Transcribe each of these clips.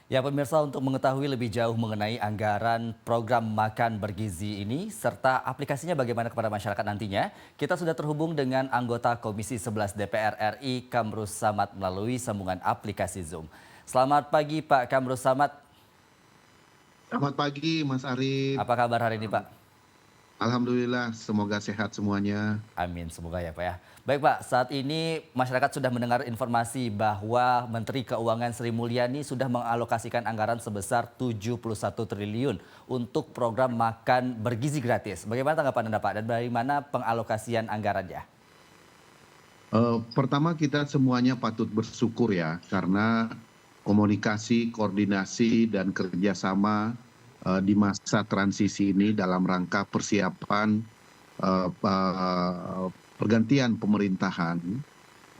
Ya pemirsa, untuk mengetahui lebih jauh mengenai anggaran program makan bergizi ini serta aplikasinya bagaimana kepada masyarakat nantinya, kita sudah terhubung dengan anggota Komisi 11 DPR RI Kamrus Samad melalui sambungan aplikasi Zoom. Selamat pagi Pak Kamrus Samad, Selamat pagi Mas Arif. apa kabar hari ini Pak? Alhamdulillah semoga sehat semuanya. Amin, semoga ya Pak ya. Baik Pak, saat ini masyarakat sudah mendengar informasi bahwa Menteri Keuangan Sri Mulyani sudah mengalokasikan anggaran sebesar 71 triliun untuk program makan bergizi gratis. Bagaimana tanggapan Anda Pak dan bagaimana pengalokasian anggarannya? Pertama kita semuanya patut bersyukur ya karena komunikasi, koordinasi dan kerjasama di masa transisi ini dalam rangka persiapan pergantian pemerintahan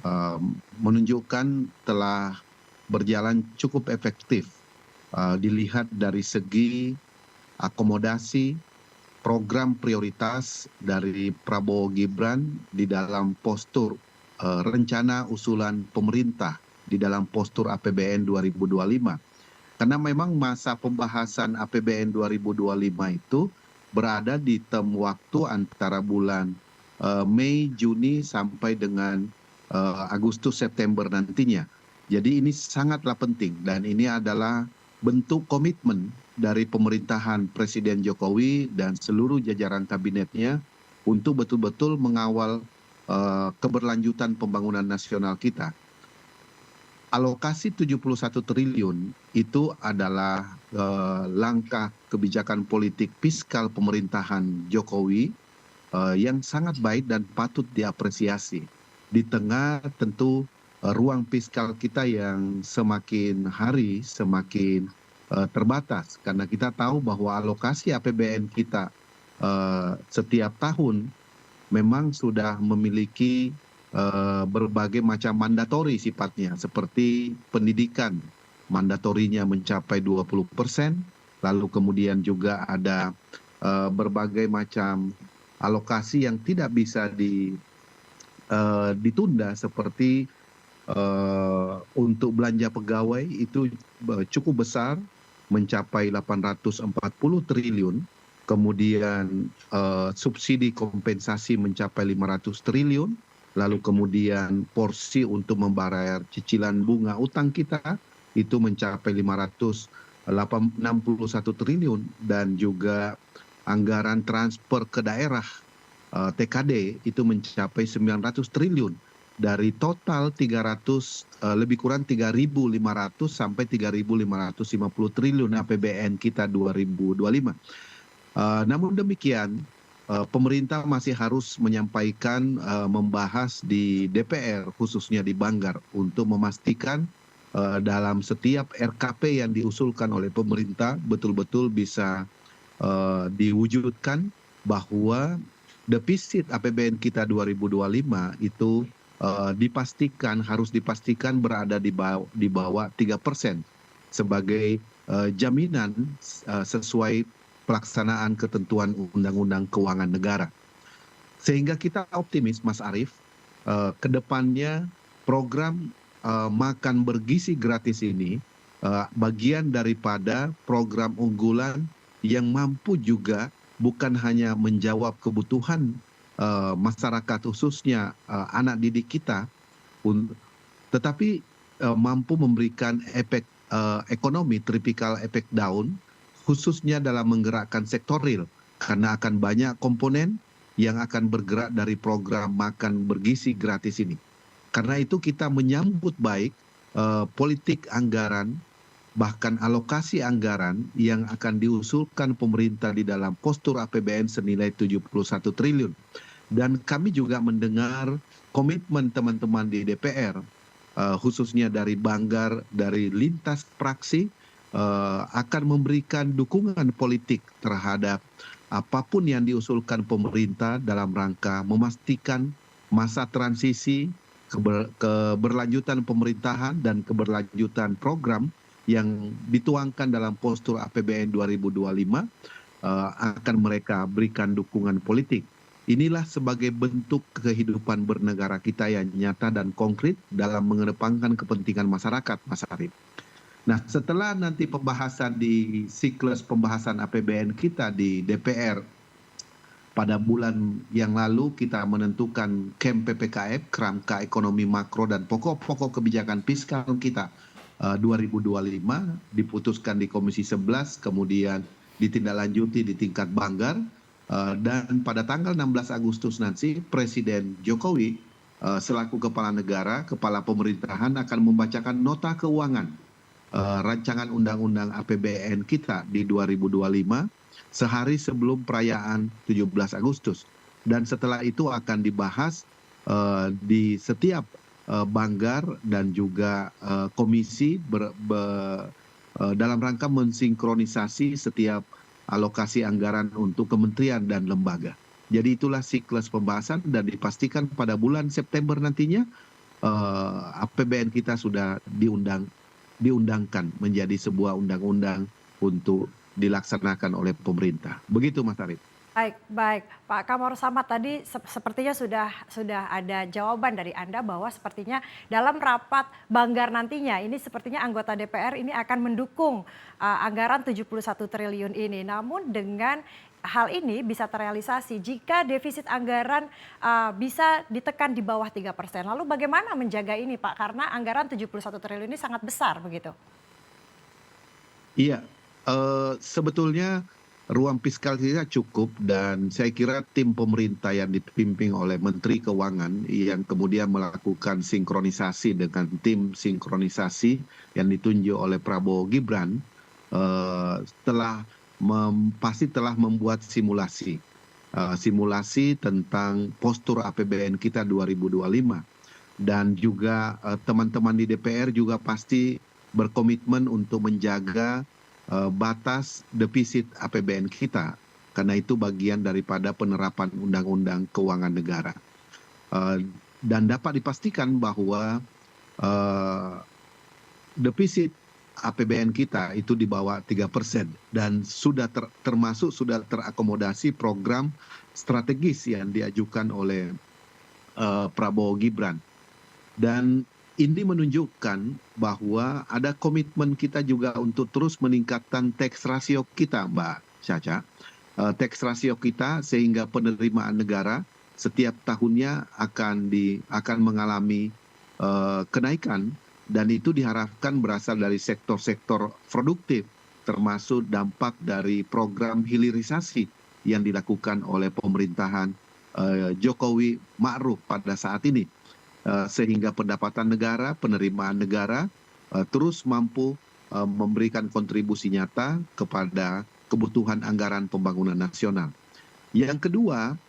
eh, menunjukkan telah berjalan cukup efektif. Dilihat dari segi akomodasi program prioritas dari Prabowo Gibran di dalam postur rencana usulan pemerintah di dalam postur APBN 2025. Karena memang masa pembahasan APBN 2025 itu berada di waktu antara bulan Mei, Juni sampai dengan Agustus, September nantinya. Jadi ini sangatlah penting dan ini adalah bentuk komitmen dari pemerintahan Presiden Jokowi dan seluruh jajaran kabinetnya untuk betul-betul mengawal keberlanjutan pembangunan nasional kita. Alokasi 71 triliun itu adalah langkah kebijakan politik fiskal pemerintahan Jokowi yang sangat baik dan patut diapresiasi. Di tengah tentu ruang fiskal kita yang semakin hari semakin terbatas karena kita tahu bahwa alokasi APBN kita setiap tahun memang sudah memiliki berbagai macam mandatori sifatnya seperti pendidikan mandatorinya mencapai 20%, lalu kemudian juga ada berbagai macam alokasi yang tidak bisa ditunda seperti untuk belanja pegawai itu cukup besar mencapai 840 triliun, kemudian subsidi kompensasi mencapai 500 triliun, lalu kemudian porsi untuk membayar cicilan bunga utang kita itu mencapai 561 triliun dan juga anggaran transfer ke daerah TKD itu mencapai 900 triliun dari total 300 lebih kurang 3.500 sampai 3.550 triliun APBN kita 2025. Namun demikian pemerintah masih harus menyampaikan, membahas di DPR khususnya di Banggar untuk memastikan dalam setiap RKP yang diusulkan oleh pemerintah betul-betul bisa diwujudkan bahwa defisit APBN kita 2025 itu harus dipastikan berada di bawah 3% sebagai jaminan sesuai pelaksanaan ketentuan Undang-Undang Keuangan Negara. Sehingga kita optimis Mas Arief, ke depannya program makan bergizi gratis ini bagian daripada program unggulan yang mampu juga bukan hanya menjawab kebutuhan masyarakat khususnya anak didik kita, tetapi mampu memberikan efek ekonomi trickle effect down khususnya dalam menggerakkan sektor real karena akan banyak komponen yang akan bergerak dari program makan bergizi gratis ini. Karena itu kita menyambut baik politik anggaran bahkan alokasi anggaran yang akan diusulkan pemerintah di dalam postur APBN senilai 71 triliun. Dan kami juga mendengar komitmen teman-teman di DPR khususnya dari Banggar, dari lintas fraksi akan memberikan dukungan politik terhadap apapun yang diusulkan pemerintah dalam rangka memastikan masa transisi keberlanjutan pemerintahan dan keberlanjutan program yang dituangkan dalam postur APBN 2025 akan mereka berikan dukungan politik. Inilah sebagai bentuk kehidupan bernegara kita yang nyata dan konkret dalam mengedepankan kepentingan masyarakat, Mas Arief. Nah, setelah nanti pembahasan di siklus pembahasan APBN kita di DPR pada bulan yang lalu kita menentukan KEM PPKF, Kerangka Ekonomi Makro dan pokok-pokok kebijakan fiskal kita 2025 diputuskan di Komisi 11, kemudian ditindaklanjuti di tingkat Banggar, dan pada tanggal 16 Agustus nanti Presiden Jokowi selaku kepala negara, kepala pemerintahan akan membacakan nota keuangan rancangan undang-undang APBN kita di 2025 sehari sebelum perayaan 17 Agustus. Dan setelah itu akan dibahas di setiap Banggar dan juga komisi dalam rangka mensinkronisasi setiap alokasi anggaran untuk kementerian dan lembaga. Jadi itulah siklus pembahasan dan dipastikan pada bulan September nantinya APBN kita sudah diundangkan menjadi sebuah undang-undang untuk dilaksanakan oleh pemerintah. Begitu Mas Arief. Baik, Pak Kamor Samad tadi sepertinya sudah ada jawaban dari Anda bahwa sepertinya dalam rapat Banggar nantinya ini sepertinya anggota DPR ini akan mendukung anggaran 71 triliun ini. Namun dengan hal ini bisa terrealisasi jika defisit anggaran bisa ditekan di bawah 3%. Lalu bagaimana menjaga ini Pak? Karena anggaran 71 triliun ini sangat besar begitu. Iya, sebetulnya ruang fiskal kita cukup dan saya kira tim pemerintah yang dipimpin oleh Menteri Keuangan yang kemudian melakukan sinkronisasi dengan tim sinkronisasi yang ditunjuk oleh Prabowo Gibran pasti telah membuat simulasi tentang postur APBN kita 2025 dan juga teman-teman di DPR juga pasti berkomitmen untuk menjaga batas defisit APBN kita, karena itu bagian daripada penerapan Undang-Undang Keuangan Negara. Dan dapat dipastikan bahwa defisit APBN kita itu di bawah 3% dan sudah termasuk sudah terakomodasi program strategis yang diajukan oleh Prabowo Gibran. Dan ini menunjukkan bahwa ada komitmen kita juga untuk terus meningkatkan tax ratio kita, Mbak Caca. Tax ratio kita sehingga penerimaan negara setiap tahunnya akan mengalami kenaikan dan itu diharapkan berasal dari sektor-sektor produktif termasuk dampak dari program hilirisasi yang dilakukan oleh pemerintahan Jokowi Ma'ruf pada saat ini. Sehingga pendapatan negara, penerimaan negara terus mampu memberikan kontribusi nyata kepada kebutuhan anggaran pembangunan nasional. Yang kedua,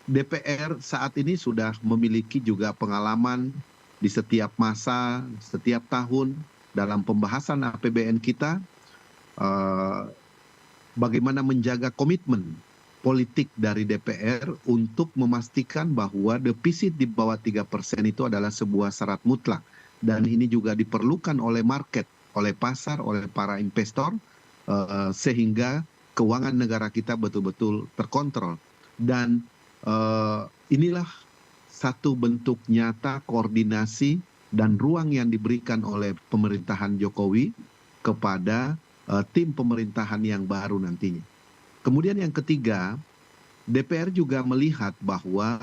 DPR saat ini sudah memiliki juga pengalaman di setiap masa, setiap tahun dalam pembahasan APBN kita, bagaimana menjaga komitmen politik dari DPR untuk memastikan bahwa defisit di bawah 3% itu adalah sebuah syarat mutlak. Dan ini juga diperlukan oleh market, oleh pasar, oleh para investor, sehingga keuangan negara kita betul-betul terkontrol. Dan inilah satu bentuk nyata koordinasi dan ruang yang diberikan oleh pemerintahan Jokowi kepada tim pemerintahan yang baru nantinya. Kemudian yang ketiga, DPR juga melihat bahwa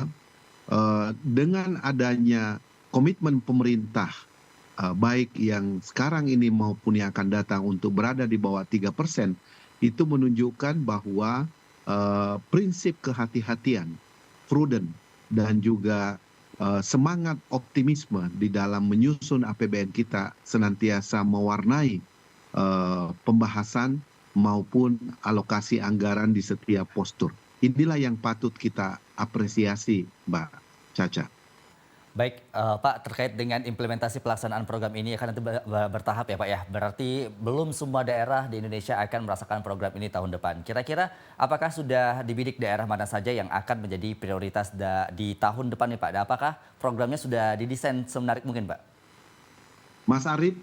dengan adanya komitmen pemerintah, baik yang sekarang ini maupun yang akan datang untuk berada di bawah 3%, itu menunjukkan bahwa prinsip kehati-hatian, prudent, dan juga semangat optimisme di dalam menyusun APBN kita senantiasa mewarnai pembahasan maupun alokasi anggaran di setiap postur. Inilah yang patut kita apresiasi, Mbak Caca. Baik, Pak, terkait dengan implementasi pelaksanaan program ini akan nanti bertahap ya Pak ya. Berarti belum semua daerah di Indonesia akan merasakan program ini tahun depan. Kira-kira apakah sudah dibidik daerah mana saja yang akan menjadi prioritas di tahun depan nih Pak? Dan apakah programnya sudah didesain semenarik mungkin Pak? Mas Arief,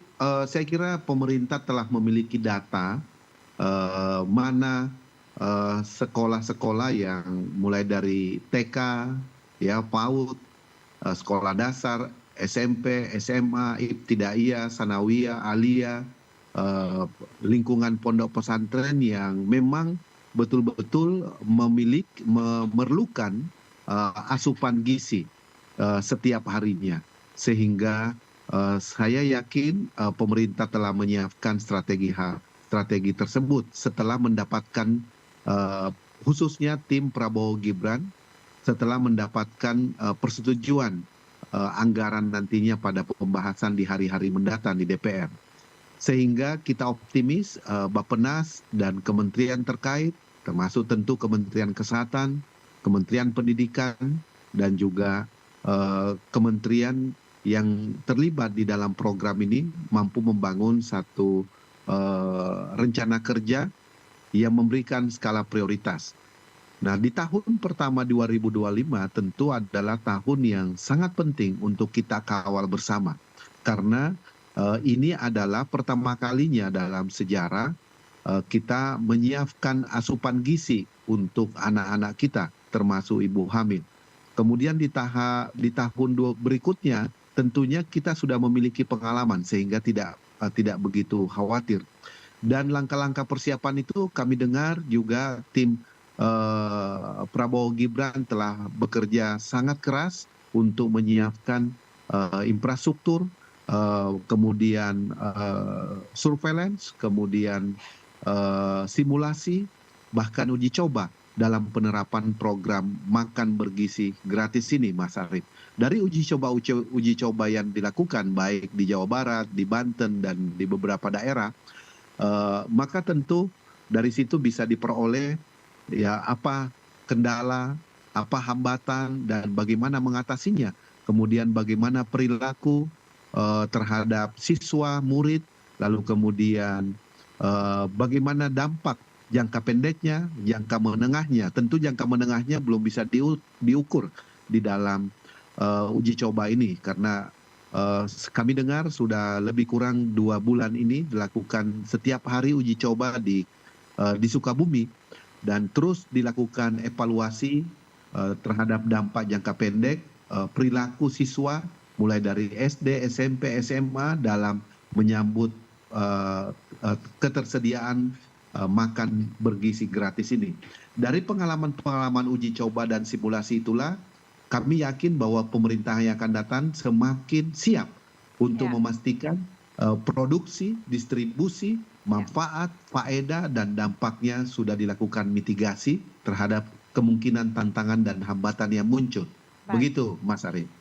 saya kira pemerintah telah memiliki data mana sekolah-sekolah yang mulai dari TK, ya, PAUD, sekolah dasar, SMP, SMA, ibtidaiyah, sanawiyah, aliyah, lingkungan pondok pesantren yang memang betul-betul memerlukan asupan gizi setiap harinya. Sehingga saya yakin pemerintah telah menyiapkan strategi tersebut setelah mendapatkan khususnya tim Prabowo Gibran setelah mendapatkan persetujuan anggaran nantinya pada pembahasan di hari-hari mendatang di DPR. Sehingga kita optimis Bappenas dan kementerian terkait, termasuk tentu Kementerian Kesehatan, Kementerian Pendidikan, dan juga kementerian yang terlibat di dalam program ini mampu membangun satu rencana kerja yang memberikan skala prioritas. Nah, di tahun pertama 2025 tentu adalah tahun yang sangat penting untuk kita kawal bersama. Karena ini adalah pertama kalinya dalam sejarah kita menyiapkan asupan gizi untuk anak-anak kita, termasuk ibu hamil. Kemudian di tahun berikutnya tentunya kita sudah memiliki pengalaman sehingga tidak begitu khawatir. Dan langkah-langkah persiapan itu kami dengar juga tim Prabowo Gibran telah bekerja sangat keras untuk menyiapkan infrastruktur, kemudian surveillance, kemudian simulasi, bahkan uji coba dalam penerapan program makan bergizi gratis ini, Mas Arief. Dari uji coba yang dilakukan baik di Jawa Barat, di Banten, dan di beberapa daerah, maka tentu dari situ bisa diperoleh ya apa kendala, apa hambatan, dan bagaimana mengatasinya. Kemudian bagaimana perilaku terhadap siswa, murid, lalu kemudian bagaimana dampak jangka pendeknya, jangka menengahnya. Tentu jangka menengahnya belum bisa diukur di dalam uji coba ini karena kami dengar sudah lebih kurang 2 bulan ini dilakukan setiap hari uji coba di Sukabumi dan terus dilakukan evaluasi terhadap dampak jangka pendek perilaku siswa mulai dari SD, SMP, SMA dalam menyambut ketersediaan makan bergizi gratis ini. Dari pengalaman-pengalaman uji coba dan simulasi itulah kami yakin bahwa pemerintah yang akan datang semakin siap untuk memastikan produksi, distribusi, manfaat, faedah, dan dampaknya sudah dilakukan mitigasi terhadap kemungkinan tantangan dan hambatan yang muncul. Begitu, Mas Arief.